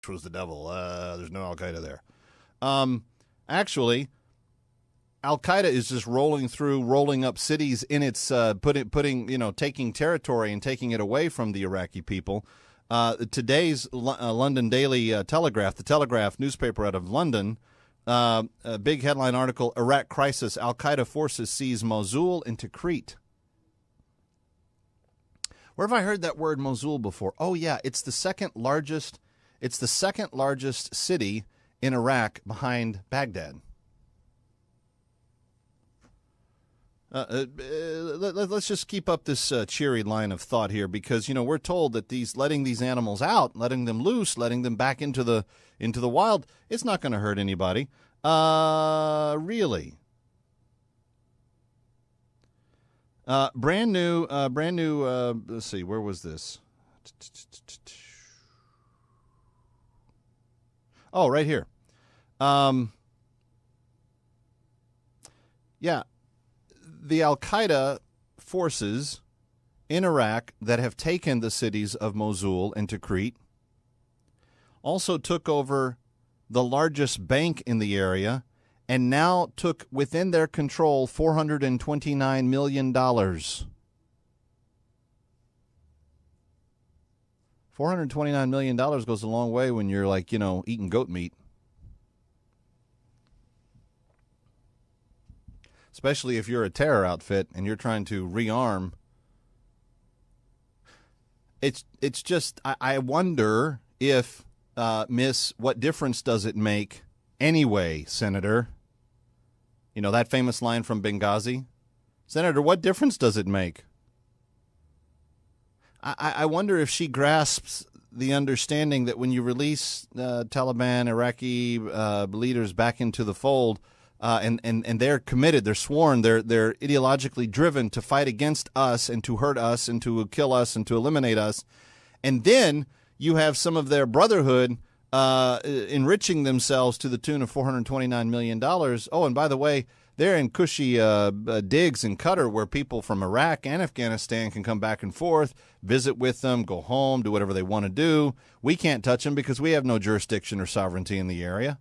'twas the devil. There's no Al-Qaeda there. Actually, Al-Qaeda is just rolling up cities in its taking territory and taking it away from the Iraqi people. Today's London Daily Telegraph, the Telegraph newspaper out of London, a big headline article: Iraq crisis, Al-Qaeda forces seize Mosul and Tikrit. Where have I heard that word Mosul before? Oh yeah, it's the second largest city in Iraq behind Baghdad. Let's just keep up this cheery line of thought here, because we're told that letting these animals out, letting them loose, letting them back into the wild, it's not going to hurt anybody. Really? Brand new. Let's see, where was this? Oh, right here. Yeah. The Al-Qaeda forces in Iraq that have taken the cities of Mosul and Tikrit also took over the largest bank in the area and now took within their control $429 million. $429 million goes a long way when you're eating goat meat. Especially if you're a terror outfit and you're trying to rearm. It's just, I wonder if, Miss, what difference does it make anyway, Senator? That famous line from Benghazi? Senator, what difference does it make? I wonder if she grasps the understanding that when you release Taliban, Iraqi leaders back into the fold, and they're committed, they're sworn, they're ideologically driven to fight against us and to hurt us and to kill us and to eliminate us. And then you have some of their brotherhood enriching themselves to the tune of $429 million. Oh, and by the way, they're in cushy digs in Qatar where people from Iraq and Afghanistan can come back and forth, visit with them, go home, do whatever they want to do. We can't touch them because we have no jurisdiction or sovereignty in the area.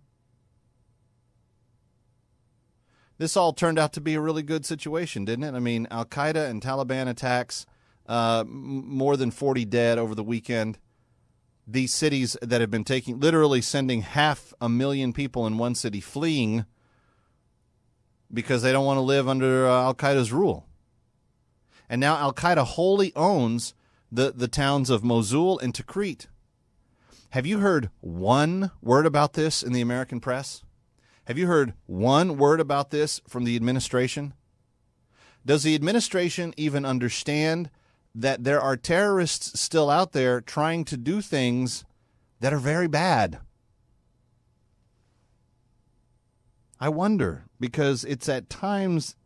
This all turned out to be a really good situation, didn't it? I mean, Al-Qaeda and Taliban attacks, more than 40 dead over the weekend. These cities that have been literally sending 500,000 people in one city fleeing because they don't want to live under Al-Qaeda's rule. And now Al-Qaeda wholly owns the towns of Mosul and Tikrit. Have you heard one word about this in the American press? Have you heard one word about this from the administration? Does the administration even understand that there are terrorists still out there trying to do things that are very bad? I wonder, because it's at times,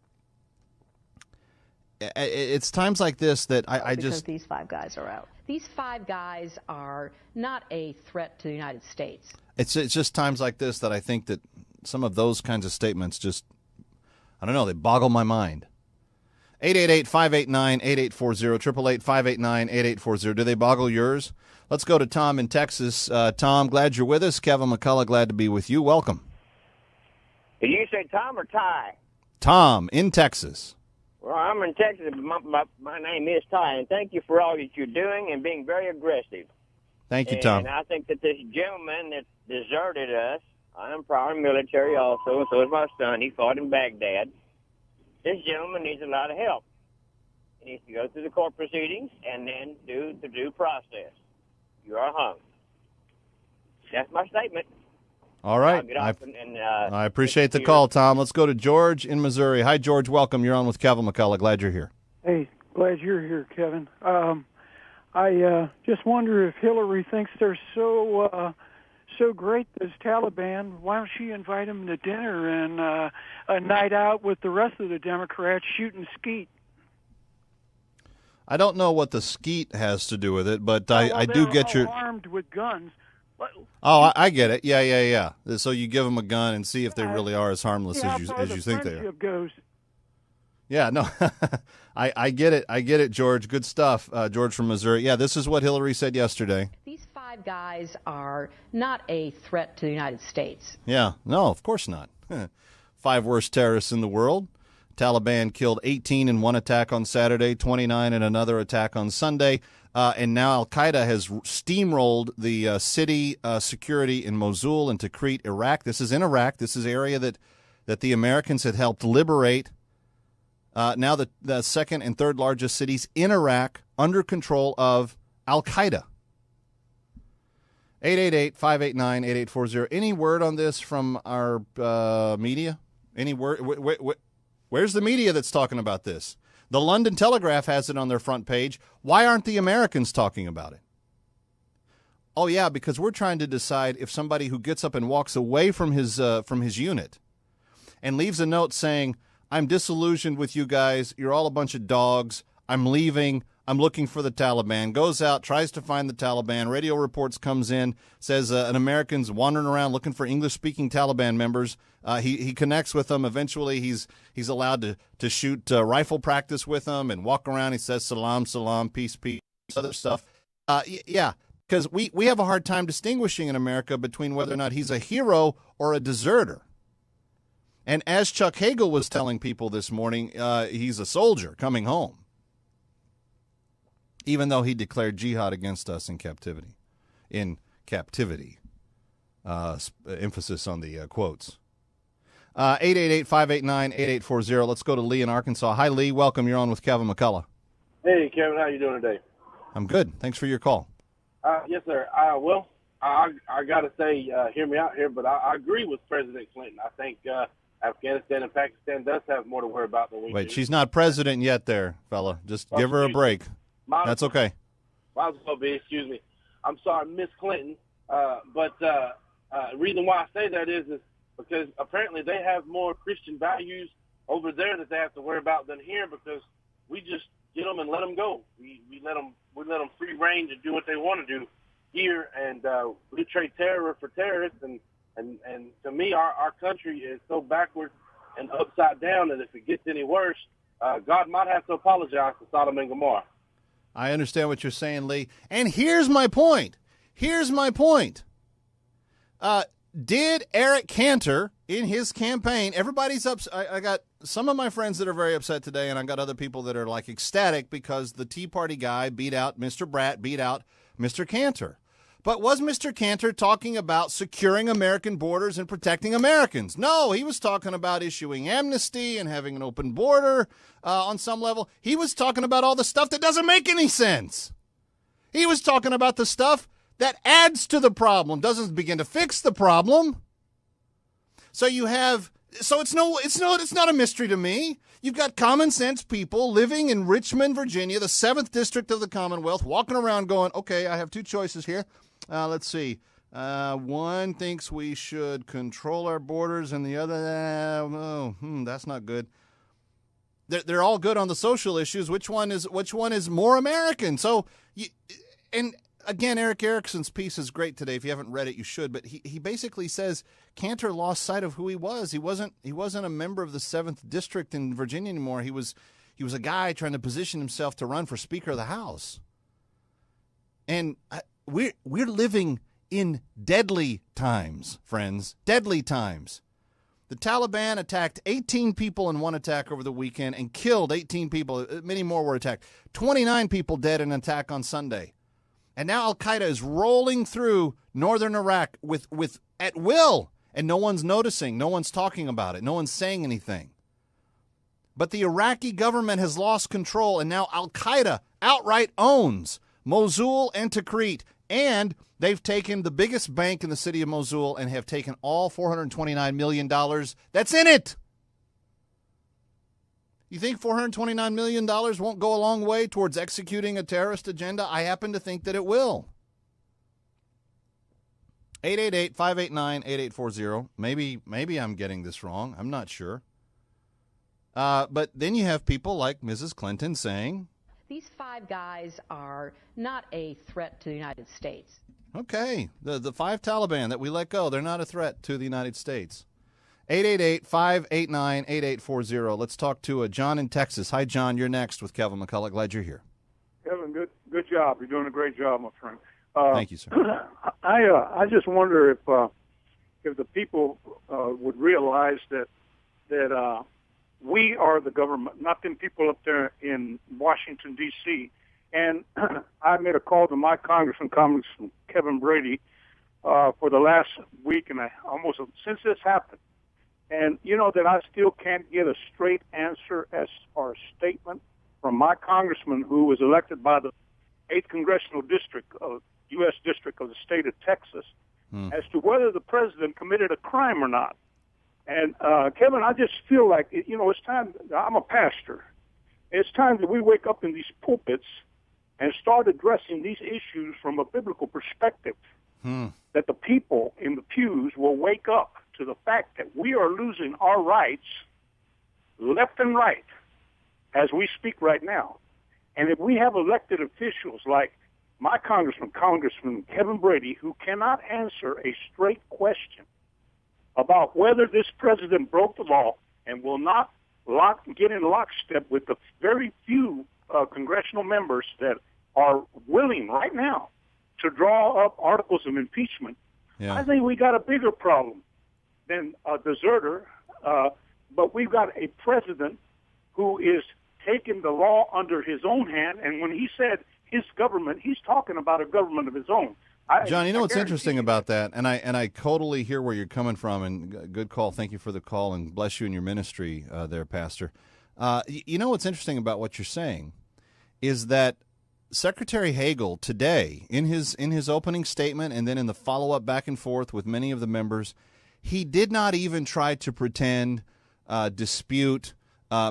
it's times like this that I just... Because these five guys are out. These five guys are not a threat to the United States. It's just times like this that I think that some of those kinds of statements just, I don't know, they boggle my mind. 888-589-8840, 888-589-8840. Do they boggle yours? Let's go to Tom in Texas. Tom, glad you're with us. Kevin McCullough, glad to be with you. Welcome. Did you say Tom or Ty? Tom in Texas. Well, I'm in Texas, but my name is Ty, and thank you for all that you're doing and being very aggressive. Thank you, Tom. And I think that this gentleman that deserted us, I'm prior military also, and so is my son. He fought in Baghdad. This gentleman needs a lot of help. He needs to go through the court proceedings and then do the due process. You are hung. That's my statement. All right. I appreciate the call, Tom. Let's go to George in Missouri. Hi, George. Welcome. You're on with Kevin McCullough. Glad you're here. Hey, glad you're here, Kevin. I just wonder if Hillary thinks they're so great, as Taliban. Why don't she invite them to dinner and a night out with the rest of the Democrats shooting skeet? I don't know what the skeet has to do with it, but I do get your... armed with guns. Oh, I get it. Yeah. So you give them a gun and see if they really are as harmless as you think they are. Goes. Yeah, no, I get it. I get it, George. Good stuff, George from Missouri. Yeah, this is what Hillary said yesterday. These five five guys are not a threat to the United States. Yeah, no, of course not. 5 worst terrorists in the world. Taliban killed 18 in one attack on Saturday, 29 in another attack on Sunday. And now al-Qaeda has steamrolled the city security in Mosul and Tikrit, Iraq. This is in Iraq. This is area that the Americans had helped liberate. Now the second and third largest cities in Iraq under control of al-Qaeda. 888-589-8840. Any word on this from our media? Any word? Where's the media that's talking about this? The London Telegraph has it on their front page. Why aren't the Americans talking about it? Oh, yeah, because we're trying to decide if somebody who gets up and walks away from his unit and leaves a note saying, I'm disillusioned with you guys, you're all a bunch of dogs, I'm leaving, I'm looking for the Taliban, goes out, tries to find the Taliban, radio reports, comes in, says an American's wandering around looking for English-speaking Taliban members. He connects with them. Eventually, he's allowed to shoot rifle practice with them and walk around. He says, salam, salam, peace, peace, other stuff. Yeah, because we have a hard time distinguishing in America between whether or not he's a hero or a deserter. And as Chuck Hagel was telling people this morning, he's a soldier coming home, even though he declared jihad against us in captivity. In captivity. Emphasis on the quotes. 888-589-8840. Let's go to Lee in Arkansas. Hi, Lee. Welcome. You're on with Kevin McCullough. Hey, Kevin. How you doing today? I'm good. Thanks for your call. Yes, sir. Well, I got to say, hear me out here, but I agree with President Clinton. I think Afghanistan and Pakistan does have more to worry about than we do. Wait, she's not president yet there, fella. Just give her a break. That's okay. Might as well be. Excuse me. I'm sorry, Miss Clinton. But the reason why I say that is because apparently they have more Christian values over there that they have to worry about than here, because we just get them and let them go. We let them free reign to do what they want to do here, and we trade terror for terrorists. And to me, our country is so backwards and upside down that if it gets any worse, God might have to apologize to Sodom and Gomorrah. I understand what you're saying, Lee. And here's my point. Did Eric Cantor, in his campaign, everybody's upset. I got some of my friends that are very upset today, and I got other people that are like ecstatic because the Tea Party guy beat out Mr. Bratt, beat out Mr. Cantor. But was Mr. Cantor talking about securing American borders and protecting Americans? No, he was talking about issuing amnesty and having an open border on some level. He was talking about all the stuff that doesn't make any sense. He was talking about the stuff that adds to the problem, doesn't begin to fix the problem. So it's not a mystery to me. You've got common sense people living in Richmond, Virginia, the 7th district of the Commonwealth, walking around going, okay, I have two choices here. Let's see. One thinks we should control our borders, and the other, that's not good. They're all good on the social issues. Which one is more American? So, and again, Eric Erickson's piece is great today. If you haven't read it, you should. But he basically says Cantor lost sight of who he was. He wasn't a member of the 7th district in Virginia anymore. He was a guy trying to position himself to run for Speaker of the House. And we're living in deadly times, friends. Deadly times. The Taliban attacked 18 people in one attack over the weekend and killed 18 people. Many more were attacked. 29 people dead in an attack on Sunday. And now al-Qaeda is rolling through northern Iraq with at will, and no one's noticing, no one's talking about it, no one's saying anything. But the Iraqi government has lost control, and now al-Qaeda outright owns Mosul and Tikrit, and they've taken the biggest bank in the city of Mosul and have taken all $429 million that's in it. You think $429 million won't go a long way towards executing a terrorist agenda? I happen to think that it will. 888-589-8840. Maybe I'm getting this wrong. I'm not sure. But then you have people like Mrs. Clinton saying, these five guys are not a threat to the United States. Okay, the 5 Taliban that we let go, they're not a threat to the United States. 888-589-8840. Let's talk to John in Texas. Hi, John. You're next with Kevin McCullough. Glad you're here. Kevin, good job. You're doing a great job, my friend. Thank you, sir. I just wonder if the people would realize that we are the government, not them people up there in Washington, D.C. And I made a call to my Congressman Kevin Brady for the last week and almost since this happened. And you know that I still can't get a straight answer or statement from my congressman who was elected by the 8th Congressional District of U.S. District of the state of Texas as to whether the president committed a crime or not. And, Kevin, I just feel like, it's time. I'm a pastor. It's time that we wake up in these pulpits and start addressing these issues from a biblical perspective, that the people in the pews will wake up to the fact that we are losing our rights left and right as we speak right now. And if we have elected officials like my Congressman Kevin Brady, who cannot answer a straight question about whether this president broke the law and will not get in lockstep with the very few congressional members that are willing right now to draw up articles of impeachment, I think we got a bigger problem than a deserter, but we've got a president who is taking the law under his own hand, and when he said his government, he's talking about a government of his own. John, you know what's interesting about that, and I totally hear where you're coming from, and good call. Thank you for the call, and bless you in your ministry there, Pastor. You know what's interesting about what you're saying is that Secretary Hagel today, in his opening statement and then in the follow-up back and forth with many of the members, he did not even try to pretend, dispute,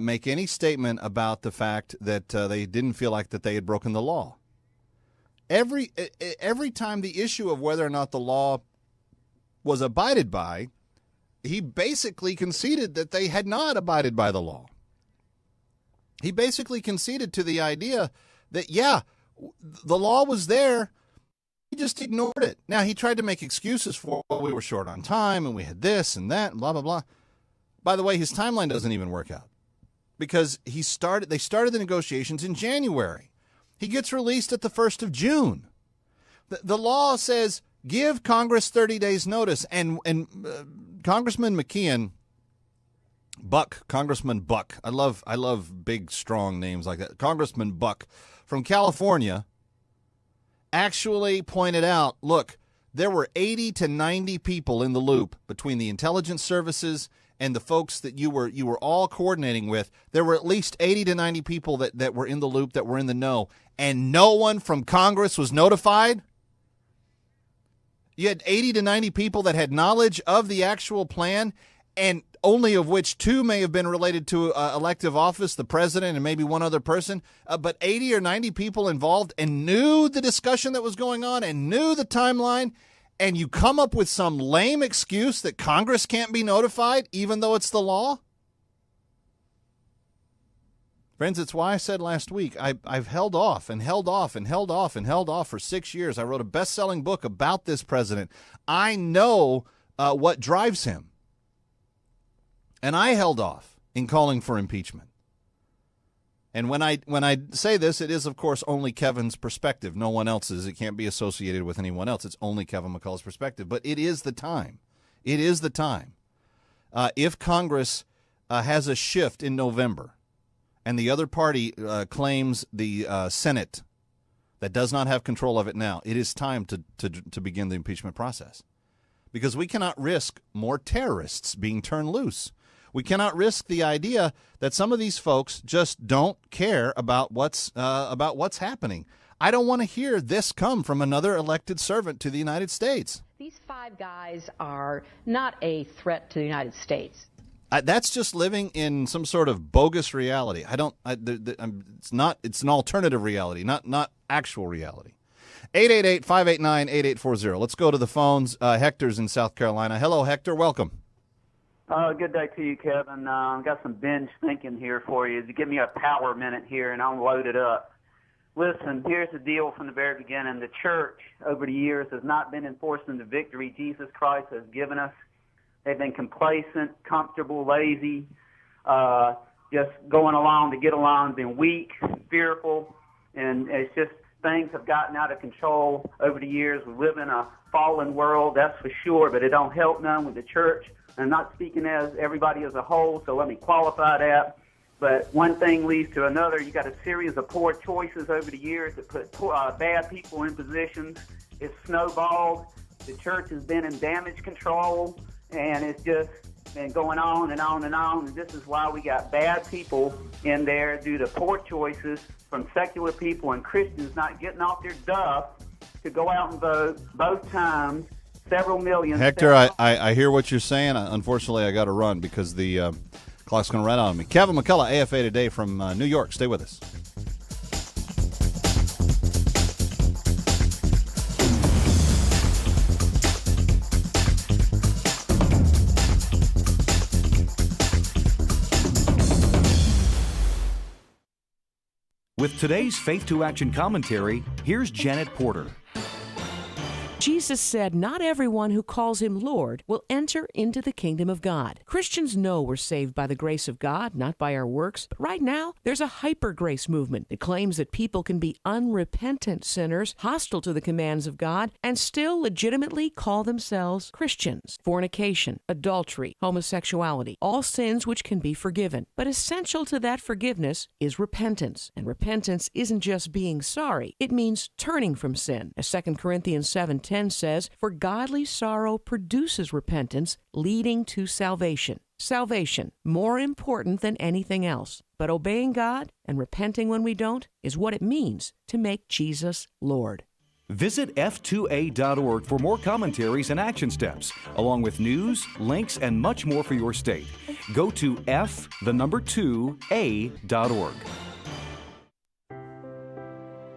make any statement about the fact that they didn't feel like that they had broken the law. Every time the issue of whether or not the law was abided by, he basically conceded that they had not abided by the law. He basically conceded to the idea that, yeah, the law was there, he just ignored it. Now, he tried to make excuses for, well, we were short on time, and we had this and that, and blah, blah, blah. By the way, his timeline doesn't even work out because they started the negotiations in January. He gets released at the 1st of June. The law says give Congress 30 days notice. And Congressman McKeon, Congressman Buck, I love big, strong names like that. Congressman Buck from California actually pointed out, look, there were 80 to 90 people in the loop between the intelligence services and the folks that you were all coordinating with. There were at least 80 to 90 people that were in the loop, that were in the know, and no one from Congress was notified. You had 80 to 90 people that had knowledge of the actual plan, and only of which 2 may have been related to elective office, the president and maybe one other person, but 80 or 90 people involved and knew the discussion that was going on and knew the timeline, and you come up with some lame excuse that Congress can't be notified even though it's the law? Friends, it's why I said last week, I've held off and held off and held off and held off for 6 years. I wrote a best-selling book about this president. I know what drives him. And I held off in calling for impeachment. And when I say this, it is, of course, only Kevin's perspective. No one else's. It can't be associated with anyone else. It's only Kevin McCullough's perspective. But it is the time. It is the time. If Congress has a shift in November and the other party claims the Senate that does not have control of it now, it is time to begin the impeachment process. Because we cannot risk more terrorists being turned loose. We cannot risk the idea that some of these folks just don't care about what's happening. I don't want to hear this come from another elected servant to the United States. These 5 guys are not a threat to the United States. That's just living in some sort of bogus reality. It's an alternative reality, not actual reality. 888-589-8840. Let's go to the phones. Hector's in South Carolina. Hello, Hector. Welcome. Good day to you, Kevin. I've got some binge thinking here for you. Give me a power minute here, and I'll load it up. Listen, here's the deal from the very beginning. The church, over the years, has not been enforcing the victory Jesus Christ has given us. They've been complacent, comfortable, lazy, just going along to get along, been weak, fearful, and it's just things have gotten out of control over the years. We live in a fallen world, that's for sure, but it don't help none with the church. I'm not speaking as everybody as a whole, so let me qualify that. But one thing leads to another. You got a series of poor choices over the years that put bad people in positions. It's snowballed. The church has been in damage control, and it's just been going on and on and on. And this is why we got bad people in there due to poor choices from secular people and Christians not getting off their duff to go out and vote both times. Several million. Hector, I hear what you're saying. Unfortunately, I got to run because the clock's going to run on me. Kevin McCullough, AFA Today from New York. Stay with us. With today's Faith to Action commentary, here's Janet Porter. Jesus said, "Not everyone who calls him Lord will enter into the kingdom of God." Christians know we're saved by the grace of God, not by our works. But right now, there's a hyper-grace movement that claims that people can be unrepentant sinners, hostile to the commands of God, and still legitimately call themselves Christians. Fornication, adultery, homosexuality, all sins which can be forgiven. But essential to that forgiveness is repentance. And repentance isn't just being sorry. It means turning from sin. As 2 Corinthians 7:10 says, "For godly sorrow produces repentance, leading to salvation." Salvation, more important than anything else. But obeying God and repenting when we don't is what it means to make Jesus Lord. Visit f2a.org for more commentaries and action steps, along with news, links, and much more for your state. Go to f2a.org.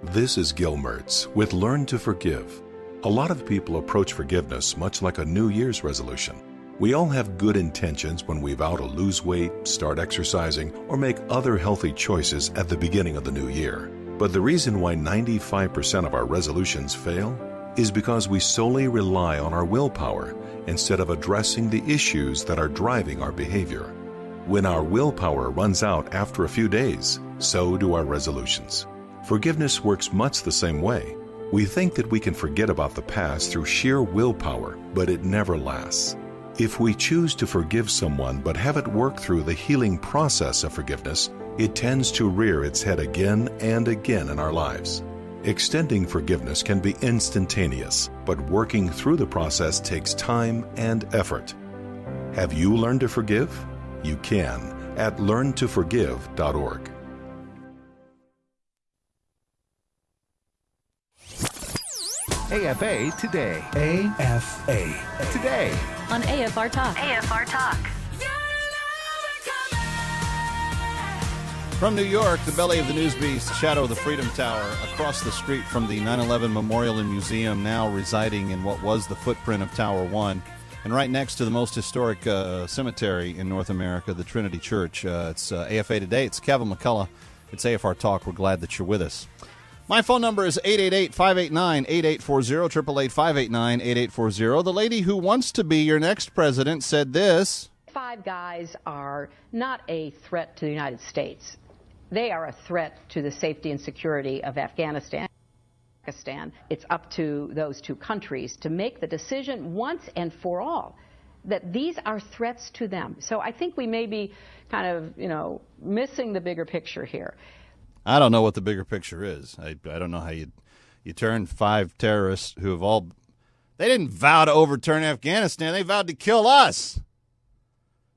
This is Gil Mertz with Learn to Forgive. A lot of people approach forgiveness much like a New Year's resolution. We all have good intentions when we vow to lose weight, start exercising, or make other healthy choices at the beginning of the new year. But the reason why 95% of our resolutions fail is because we solely rely on our willpower instead of addressing the issues that are driving our behavior. When our willpower runs out after a few days, so do our resolutions. Forgiveness works much the same way. We think that we can forget about the past through sheer willpower, but it never lasts. If we choose to forgive someone but haven't worked through the healing process of forgiveness, it tends to rear its head again and again in our lives. Extending forgiveness can be instantaneous, but working through the process takes time and effort. Have you learned to forgive? You can at learntoforgive.org. AFA Today. AFA Today. On AFR Talk. AFR Talk. From New York, the belly of the news beast, shadow of the Freedom Tower, across the street from the 9/11 Memorial and Museum, now residing in what was the footprint of Tower 1, and right next to the most historic cemetery in North America, the Trinity Church. It's AFA Today. It's Kevin McCullough. It's AFR Talk. We're glad that you're with us. My phone number is 888-589-8840, 888-589-8840. The lady who wants to be your next president said this. Five guys are not a threat to the United States. They are a threat to the safety and security of Afghanistan. It's up to those two countries to make the decision once and for all that these are threats to them. So I think we may be kind of, missing the bigger picture here. I don't know what the bigger picture is. I don't know how you turn five terrorists who have all... They didn't vow to overturn Afghanistan. They vowed to kill us.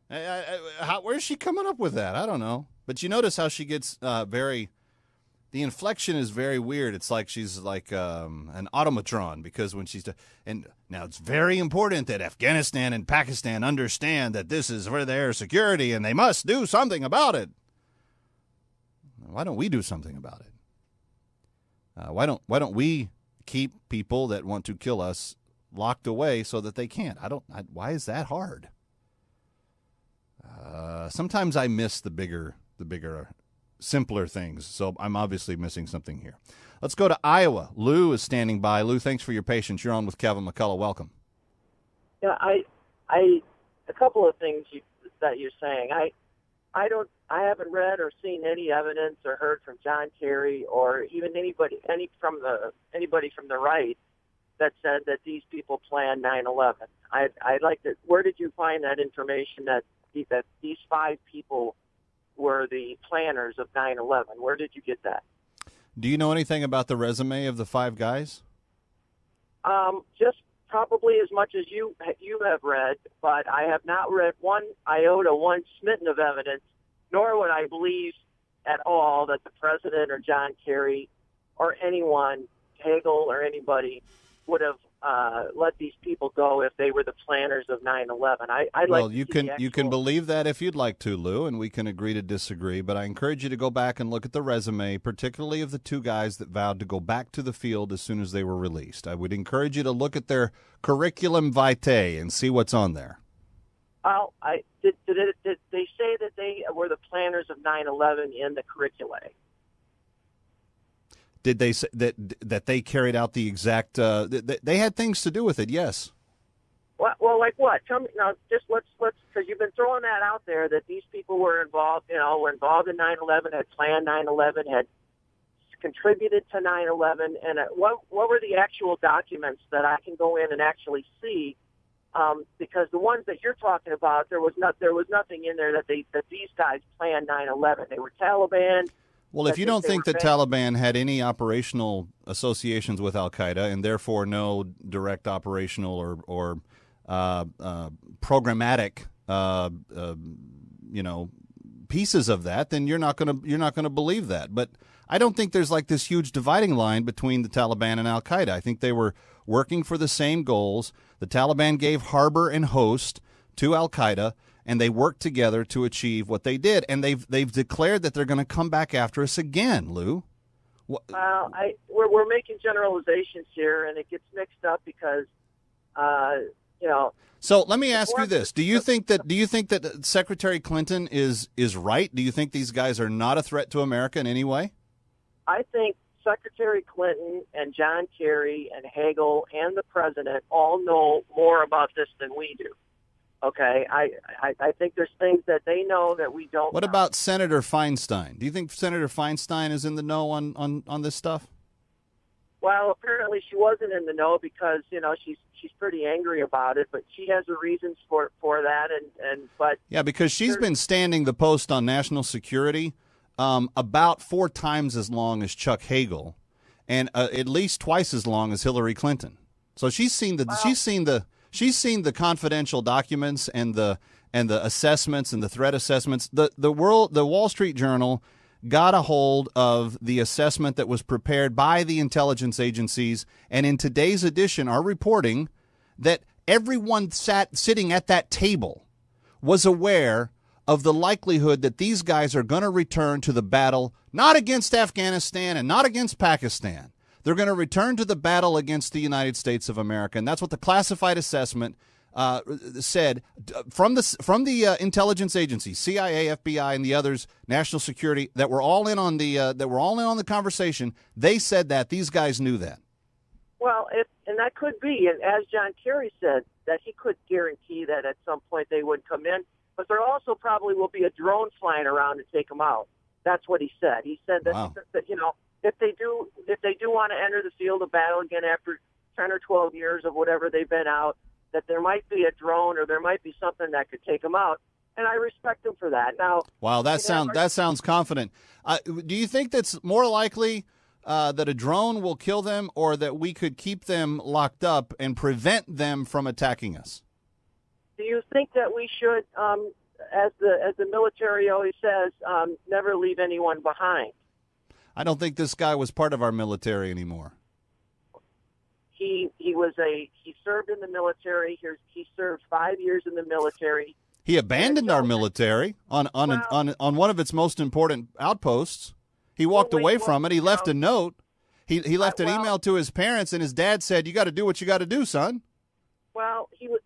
Where's she coming up with that? I don't know. But you notice how she gets the inflection is very weird. It's like she's like an automatron, because when she's... And now it's very important that Afghanistan and Pakistan understand that this is for their security and they must do something about it. Why don't we do something about it? Why don't we keep people that want to kill us locked away so that they can't? Why is that hard? Sometimes I miss the bigger, simpler things. So I'm obviously missing something here. Let's go to Iowa. Lou is standing by. Lou, thanks for your patience. You're on with Kevin McCullough. Welcome. Yeah, a couple of things that you're saying. I haven't read or seen any evidence or heard from John Kerry or even anybody from the right that said that these people planned 9/11. I'd like to. Where did you find that information that these 5 people were the planners of 9/11? Where did you get that? Do you know anything about the resume of the 5 guys? Just probably as much as you have read, but I have not read one iota, one smitten of evidence, nor would I believe at all that the president or John Kerry or anyone, Hagel or anybody, would have let these people go if they were the planners of 9/11. Well, you can believe that if you'd like to, Lou, and we can agree to disagree. But I encourage you to go back and look at the resume, particularly of the 2 guys that vowed to go back to the field as soon as they were released. I would encourage you to look at their curriculum vitae and see what's on there. Well, did they say that they were the planners of 9/11 in the curricula? Did they say that they carried out the exact? They had things to do with it. Yes. Well, like what? Tell me now. Just let's because you've been throwing that out there that these people were involved. Were involved in 9/11, had planned 9/11, had contributed to 9/11, and what were the actual documents that I can go in and actually see? Because the ones that you're talking about, there was nothing in there that these guys planned 9/11. They were Taliban. Well, if you don't think the Taliban had any operational associations with al-Qaeda and therefore no direct operational or programmatic, pieces of that, then you're not gonna believe that. But I don't think there's like this huge dividing line between the Taliban and al-Qaeda. I think they were working for the same goals. The Taliban gave harbor and host to al-Qaeda, and they worked together to achieve what they did. And they've declared that they're going to come back after us again, Lou. Well, we're making generalizations here, and it gets mixed up because, So let me ask you this: Do you think that Secretary Clinton is right? Do you think these guys are not a threat to America in any way? I think Secretary Clinton and John Kerry and Hagel and the president all know more about this than we do. Okay, I think there's things that they know that we don't. What know. about Senator Feinstein? Do you think Senator Feinstein is in the know on this stuff? Well, apparently she wasn't in the know because she's pretty angry about it, but she has her reasons for that, but yeah, because she's been standing the post on national security about 4 times as long as Chuck Hagel, and at least twice as long as Hillary Clinton. So she's seen the confidential documents and the assessments and the threat assessments. The Wall Street Journal got a hold of the assessment that was prepared by the intelligence agencies, and in today's edition are reporting that everyone sitting at that table was aware of the likelihood that these guys are going to return to the battle, not against Afghanistan and not against Pakistan. They're going to return to the battle against the United States of America, and that's what the classified assessment said from the intelligence agencies, CIA, FBI, and the others, national security, that were all in on the conversation. They said that these guys knew that. Well, and that could be, and as John Kerry said, that he could guarantee that at some point they would come in, but there also probably will be a drone flying around to take them out. That's what he said. He said that, wow. that if they do want to enter the field of battle again after 10 or 12 years of whatever they've been out, that there might be a drone or there might be something that could take them out, and I respect him for that. Now, wow, that sounds confident. Do you think that's more likely that a drone will kill them, or that we could keep them locked up and prevent them from attacking us? Do you think that we should, as the military always says, never leave anyone behind? I don't think this guy was part of our military anymore. He served in the military. He served 5 years in the military. He abandoned our military on one of its most important outposts. He walked away from it. He left a note. He left an email to his parents, and his dad said, "You got to do what you got to do, son." Well, he was.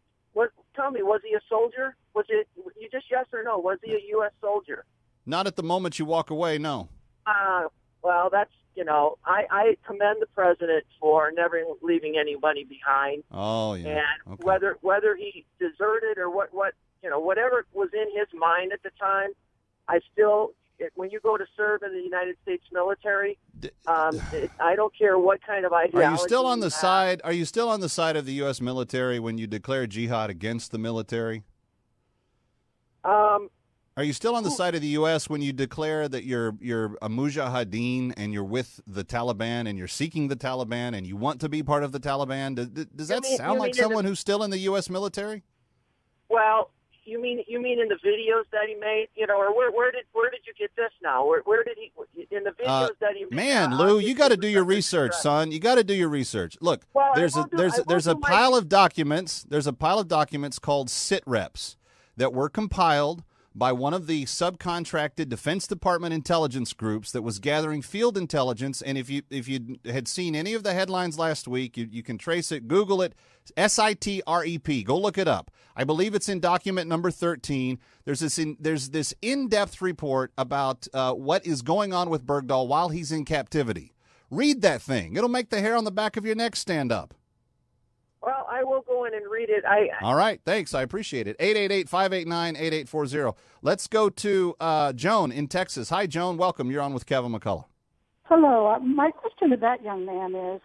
Tell me, was he a soldier? Was it? You just yes or no? Was he a U.S. soldier? Not at the moment you walk away. No. Well, that's I commend the president for never leaving anybody behind. Oh yeah. And okay. whether he deserted or whatever was in his mind at the time, when you go to serve in the United States military, I don't care what kind of ideology. Are you still on the side? Are you still on the side of the U.S. military when you declare jihad against the military? Are you still on the side of the U.S. when you declare that you're a mujahideen and you're with the Taliban and you're seeking the Taliban and you want to be part of the Taliban? Does that sound like someone who's still in the U.S. military? Well, you mean in the videos that he made, or where did you get this now? Where did he in the videos that he made? Man, Lou, you got to do your research, son. You got to do your research. Look, there's a pile of documents. There's a pile of documents called sit reps that were compiled by one of the subcontracted Defense Department intelligence groups that was gathering field intelligence. And if you had seen any of the headlines last week, you can trace it. Google it. SITREP. Go look it up. I believe it's in document number 13. There's this in-depth report about what is going on with Bergdahl while he's in captivity. Read that thing. It'll make the hair on the back of your neck stand up. Well, I will go in and read it. All right. Thanks. I appreciate it. 888-589-8840. Let's go to Joan in Texas. Hi, Joan. Welcome. You're on with Kevin McCullough. Hello. My question to that young man is,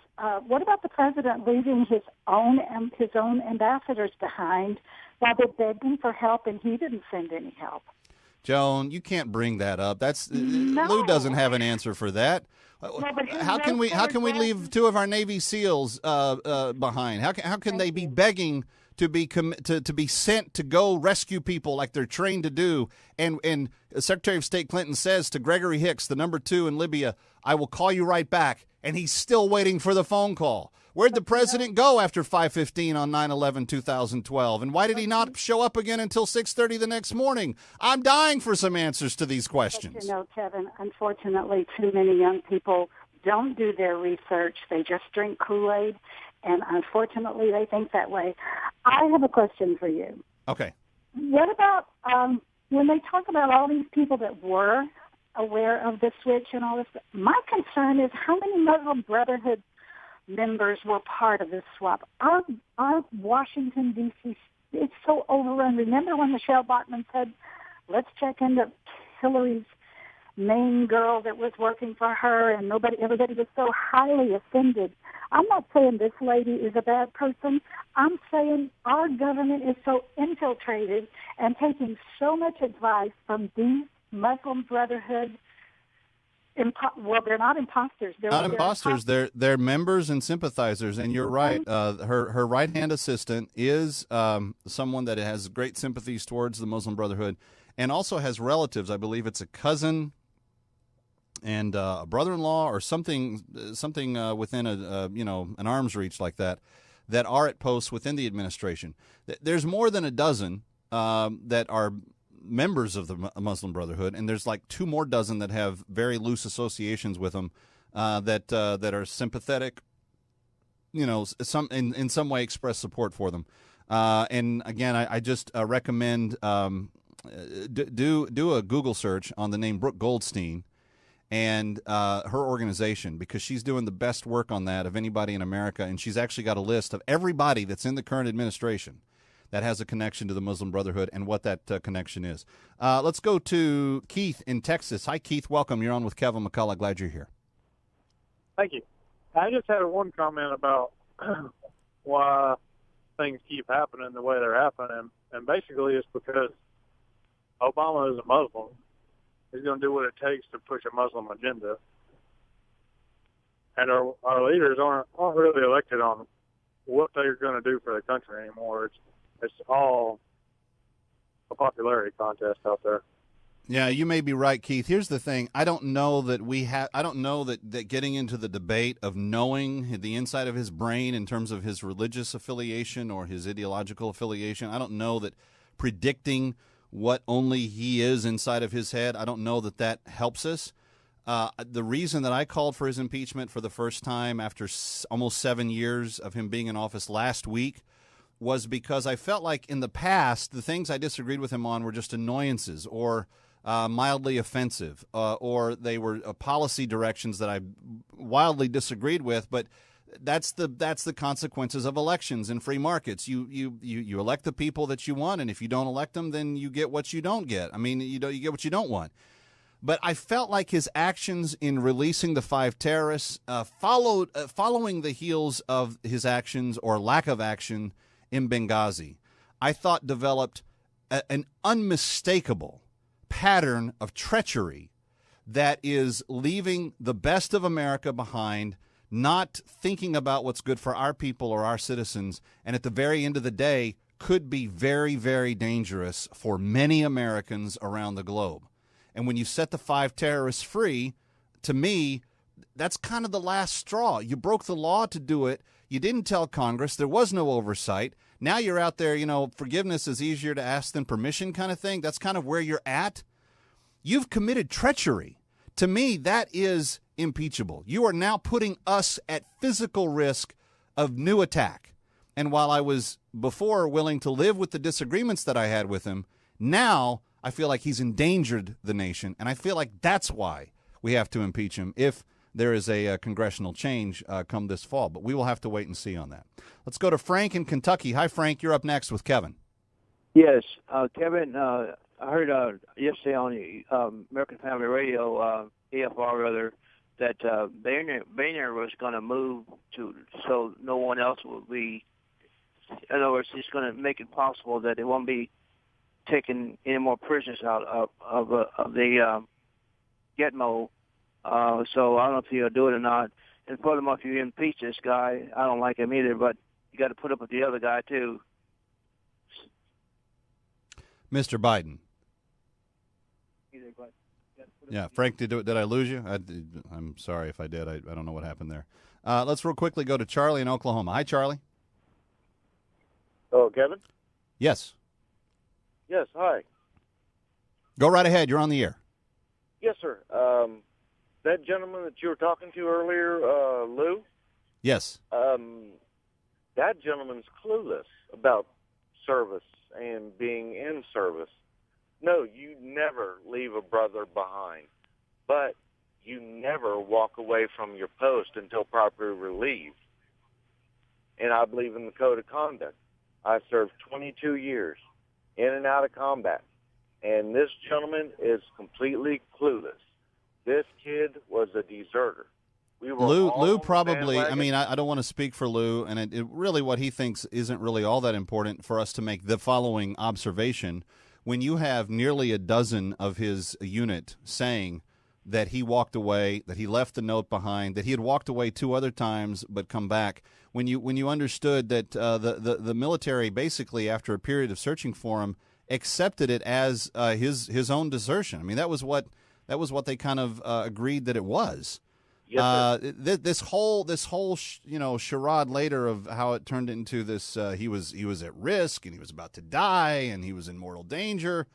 what about the president leaving his own ambassadors behind while they're begging for help and he didn't send any help? Joan, you can't bring that up. Lou doesn't have an answer for that. How can we leave two of our Navy SEALs behind? How can they be begging to be sent to go rescue people like they're trained to do? And Secretary of State Clinton says to Gregory Hicks, the number 2 in Libya, "I will call you right back," and he's still waiting for the phone call. Where'd the president go after 5:15 on 9/11/2012? And why did he not show up again until 6:30 the next morning? I'm dying for some answers to these questions. But Kevin, unfortunately, too many young people don't do their research. They just drink Kool-Aid, and unfortunately, they think that way. I have a question for you. Okay. What about when they talk about all these people that were aware of the switch and all this? My concern is how many Muslim Brotherhood members were part of this swap. Our Washington, D.C., it's so overrun. Remember when Michelle Bachmann said, let's check into Hillary's main girl that was working for her, and everybody was so highly offended. I'm not saying this lady is a bad person. I'm saying our government is so infiltrated and taking so much advice from these Muslim Brotherhood. Well, they're not imposters. Not imposters. They're members and sympathizers. And you're right. Her right-hand assistant is someone that has great sympathies towards the Muslim Brotherhood, and also has relatives. I believe it's a cousin and a brother-in-law or something within an arm's reach like that are at posts within the administration. There's more than a dozen that are members of the Muslim Brotherhood, and there's like 2 more dozen that have very loose associations with them that are sympathetic, some in some way express support for them. And again, I just recommend do a Google search on the name Brooke Goldstein and her organization, because she's doing the best work on that of anybody in America, and she's actually got a list of everybody that's in the current administration that has a connection to the Muslim Brotherhood and what that connection is. Let's go to Keith in Texas. Hi, Keith. Welcome. You're on with Kevin McCullough. Glad you're here. Thank you. I just had one comment about why things keep happening the way they're happening, and basically it's because Obama is a Muslim. He's going to do what it takes to push a Muslim agenda, and our leaders aren't really elected on what they're going to do for the country anymore. It's all a popularity contest out there. Yeah, you may be right, Keith. Here's the thing. I don't know that getting into the debate of knowing the inside of his brain in terms of his religious affiliation or his ideological affiliation, I don't know that predicting what only he is inside of his head, I don't know that helps us. The reason that I called for his impeachment for the first time after almost 7 years of him being in office last week was because I felt like in the past, the things I disagreed with him on were just annoyances or mildly offensive, or they were policy directions that I wildly disagreed with. But that's the consequences of elections in free markets. You elect the people that you want, and if you don't elect them, then you get what you don't get. I mean, you get what you don't want. But I felt like his actions in releasing the 5 terrorists following the heels of his actions or lack of action in Benghazi, I thought developed an unmistakable pattern of treachery that is leaving the best of America behind, not thinking about what's good for our people or our citizens, and at the very end of the day could be very, very dangerous for many Americans around the globe. And when you set the 5 terrorists free, to me, that's kind of the last straw. You broke the law to do it. You didn't tell Congress. There was no oversight. Now you're out there, forgiveness is easier to ask than permission kind of thing. That's kind of where you're at. You've committed treachery. To me, that is impeachable. You are now putting us at physical risk of new attack. And while I was before willing to live with the disagreements that I had with him, now I feel like he's endangered the nation, and I feel like that's why we have to impeach him if there is a congressional change come this fall. But we will have to wait and see on that. Let's go to Frank in Kentucky. Hi, Frank. You're up next with Kevin. Yes, Kevin, I heard yesterday on American Family Radio, AFR rather, that Boehner was going to move so no one else will be. In other words, he's going to make it possible that it won't be taking any more prisoners out of the Gitmo. So I don't know if he'll do it or not. And furthermore, if you impeach this guy, I don't like him either, but you got to put up with the other guy too. Mr. Biden. Yeah, Frank, did I lose you? I'm sorry if I did. I don't know what happened there. Let's real quickly go to Charlie in Oklahoma. Hi, Charlie. Oh, Kevin? Yes. Yes, hi. Go right ahead. You're on the air. Yes, sir. That gentleman that you were talking to earlier, Lou? Yes. That gentleman's clueless about service and being in service. No, you never leave a brother behind, but you never walk away from your post until properly relieved. And I believe in the code of conduct. I served 22 years in and out of combat, and this gentleman is completely clueless. This kid was a deserter. We were Lou probably, I mean, I don't want to speak for Lou, and it really what he thinks isn't really all that important for us to make the following observation. When you have nearly a dozen of his unit saying that he walked away, that he left the note behind, that he had walked away 2 other times but come back, when you understood that the military basically, after a period of searching for him, accepted it as his own desertion. I mean, that was what they kind of agreed that it was. Yes, this whole charade later of how it turned into this he was at risk and he was about to die and he was in mortal danger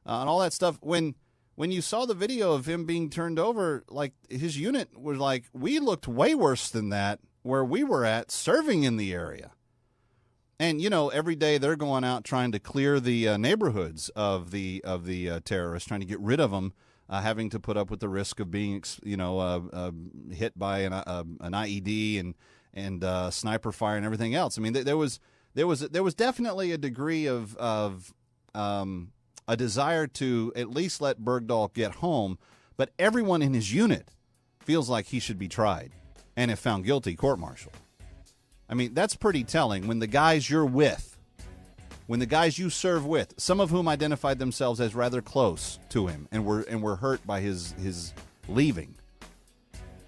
and all that stuff. When you saw the video of him being turned over, like his unit was like, we looked way worse than that where we were at serving in the area. And every day they're going out trying to clear the neighborhoods of the terrorists, trying to get rid of them. Having to put up with the risk of being, hit by an IED and sniper fire and everything else. I mean, there was definitely a degree of a desire to at least let Bergdahl get home, but everyone in his unit feels like he should be tried and if found guilty, court-martialed. I mean, that's pretty telling when the guys you're with. When the guys you serve with, some of whom identified themselves as rather close to him and were hurt by his leaving,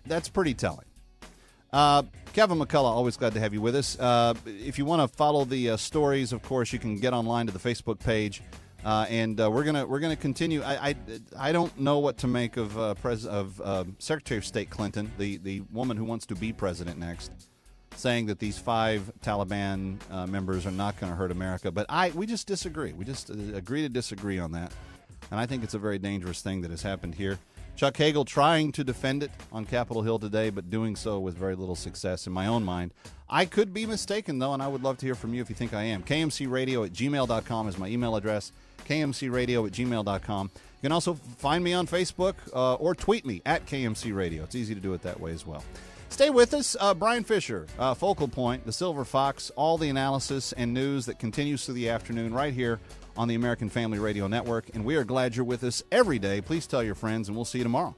that's pretty telling. Kevin McCullough, always glad to have you with us. If you want to follow the stories, of course, you can get online to the Facebook page, and we're gonna continue. I don't know what to make of Secretary of State Clinton, the woman who wants to be president next, saying that these 5 Taliban members are not going to hurt America. But we just disagree. We just agree to disagree on that. And I think it's a very dangerous thing that has happened here. Chuck Hagel trying to defend it on Capitol Hill today, but doing so with very little success in my own mind. I could be mistaken, though, and I would love to hear from you if you think I am. KMCRadio@gmail.com is my email address. KMCRadio@gmail.com. You can also find me on Facebook or tweet me at KMC Radio. It's easy to do it that way as well. Stay with us. Brian Fisher, Focal Point, the Silver Fox, all the analysis and news that continues through the afternoon right here on the American Family Radio Network. And we are glad you're with us every day. Please tell your friends, and we'll see you tomorrow.